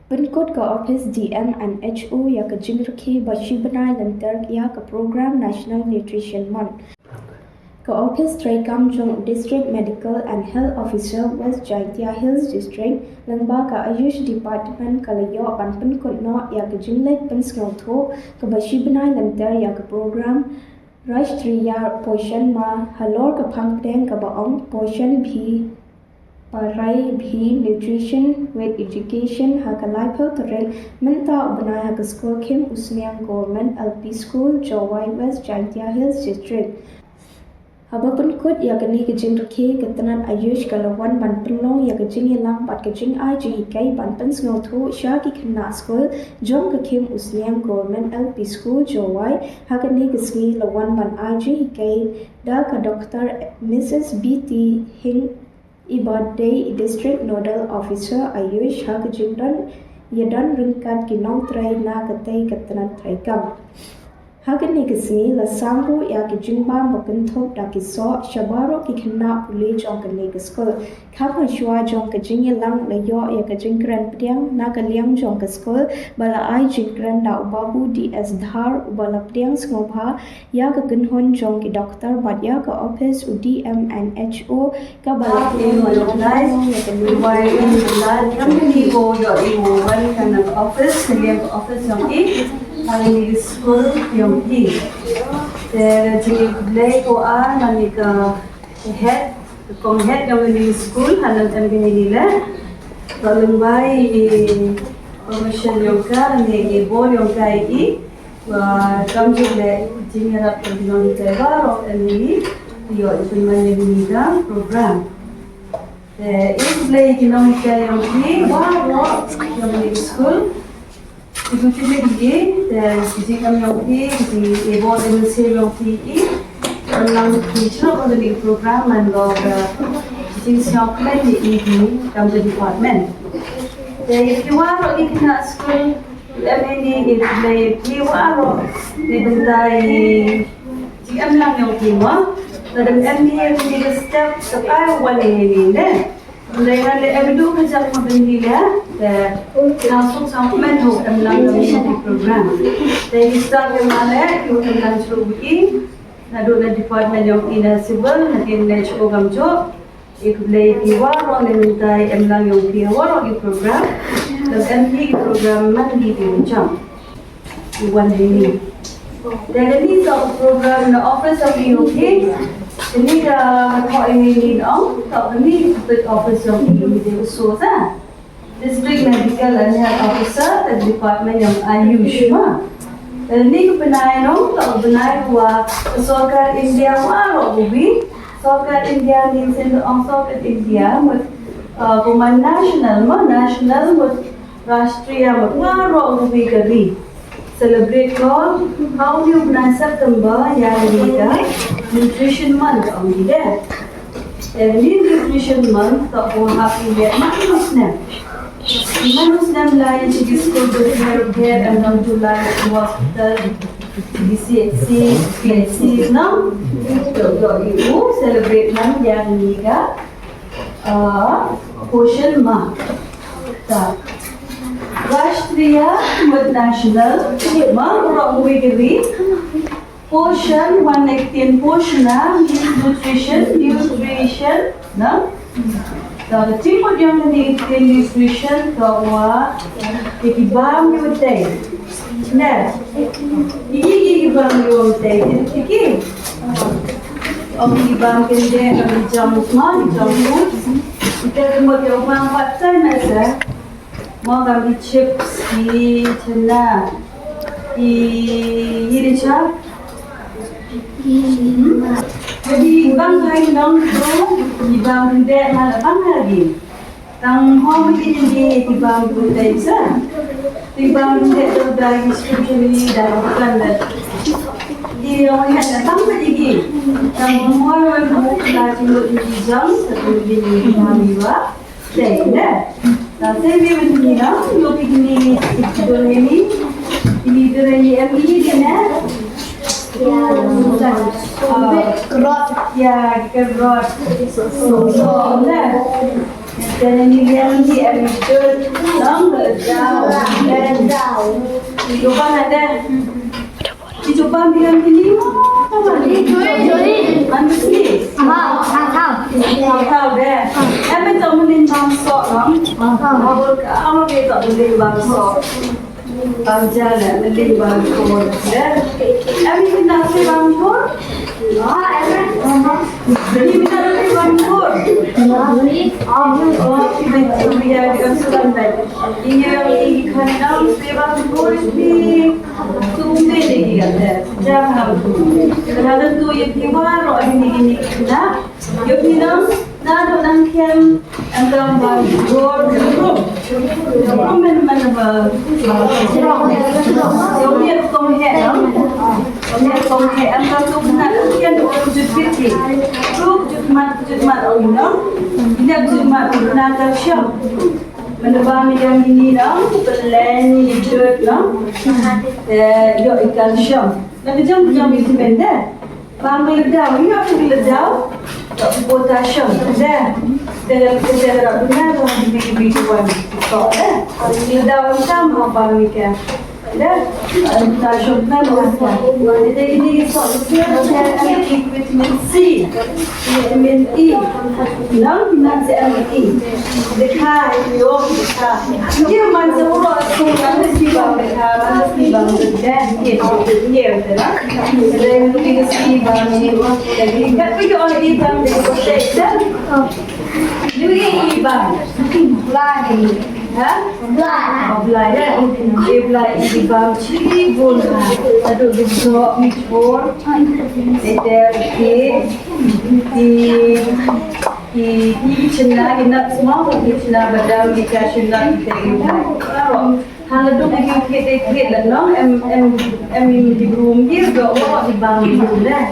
Pynkut ka ophis DM&HO ya ka jingrakhe bashi banai lantar ya ka program National Nutrition Month. Ka ophis Traikam Jong District Medical and Health Officer West Jaitia Hills District langba ka Ayush Department kalayo ban Pynkut no ya ka jinglet pensngau tho ka bashi banai lantar ya ka program Rashtriya Poshan Maah halor ka phangteng ka baong Poshan bhi Parai bhi nutrition with education ha ka life health ren menta banai ha ka school kim Usmiang Government LP School Jowai West Jaitia Hills District. Haba Pynkut ya ka ni ka jingrakhe ka tanan Ayush kalawan ban penlong ya ka jing yalang pat ka jing ai ji kai ban pensngau tho sha ki khna school jong ka kim Usmiang Government LP School Jowai ha ka ni ka ski lawan ban ai ji kai da ka Dr. Mrs. BT Hing Ibadai District Nodal Officer Ayush ha ka jingdan yadan ringkat kinong tray na katay katanan traikam. Hagan ni kasi la sambu ya ki jingbam bakanthok da ki so shabaro ki khna puli jong ka ni ka school khapa shwa jong ka jing lang la yo ya ka jingkran pdiang na ka liang jong ka school bala ai jingkran da babu DS dhar bala pdiang ngobha ya ka gunhon jong ki doctor bat ya ka office DM&HO ka bala in life why in life company go yo one kind of office the office of it Hari school yung di. Then jilay ko nani ka head kong head yung ni school halang ang nila. Kalau bay promotion yung ka ni ibo yung ka kam jilay jingarap yung tebaro ani yo implement ni program. Jilay kinong ka yung di yung ni school. Ikuti lagi dan kita kami okey di ibu dan saya okey dalam teacher pada di program dan kita siap lagi ini dalam department. Jadi kita orang kita school ini di orang di bentai jika orang yang kima dalam MBA di step sampai one ini deh. Dengan ebidu kerja membeli dia, langsung sampai tu dalam program. Dari start yang mana, kita langsung begini, nado na department yang ina civil, nakin NHO gamjo, ikulay kiwaro, namintai emlang yung kiwaro yung program, dan MP program man di pinjam, iwan ini. Dan ini sa program na office of UK. Ini dah kau ini on, tak ini seperti officer yang ini usaha. District Medical and Health Officer dan Department yang Ayush Maah. Dan ini kebenaran on, tak benar bahwa Sarkar India waro ubi. Sarkar India means in the Sarkar India with kuman national with Rashtriya waro ubi kari. Celebrate call how you benar September yang kita Nutrition Month on the day. And in Nutrition Month, tak boleh happy dia Muslim lain di school berhubungan dengan July hospital di CHC, PHC, nam. Ibu celebrate month yang ni ka Poshan Maah. Tak. Rashtriya National Maah Wigiri Poshan 118 Poshana nutrition na the tip of yung nutrition kawa ikibam yung tay na ikibam yung tay tiki ang ikibam kende ang jam ita mo yung mga patay na sa mga chips na iricha jadi bang hai nong tu bang tidak malah bang lagi tang home ini di bang tu desa di bang tidak tu dari spiritually dari bukan di orang yang datang lagi tang home orang lagi di jam satu ini mahasiswa saya nanti begini lah yo begini itu ini dari MBA dia kerot so dan ini yang di editor lang Coba ada. Coba bilang gini. Anda sendiri. Tahu deh. Emang kamu nih bangsa kan? Kamu kita boleh bangsa. Bangsa deh, boleh bangsa deh. Emang kita boleh bangsa? Jadi kita boleh bangsa. Kita sudah dah. Ini yang kandang sebab kursi tumbe lagi ada. Jangan kerana tu yang tiwar ini na. Yang minum na orang kian antara bagus. Kamu mana ber? Yang dia komhet, yang komhet antara tu mana kian orang jujur. Tu jujur orang. Ini jujur orang tersiap. Menebang yang ini dong, pelan hijau dong, yo ikan syam. Nanti jam itu benda. Bang meledau, ini apa meledau? Potassium, dah. Dalam kita benar orang bikin buat. So, dah. Meledau sama bang ikan. Dah. Potassium nak buat. Jadi ini solusi ada vitamin C, vitamin E. Nak vitamin E. Dekha yo dekha. Dia macam orang seorang mesti bang dekha, mesti bang dekha. Dia betul. Jadi mesti bang ni. Jadi kat pergi orang ni bang dekha. Juga ni bang. Belai. Ha? Belai dah. Belai ini bang cibun. Aduh besok mikor. Di cina kita semua di cina badal di cina kita ini. Hal itu kita lah, em di room dia, gak di bangun lah.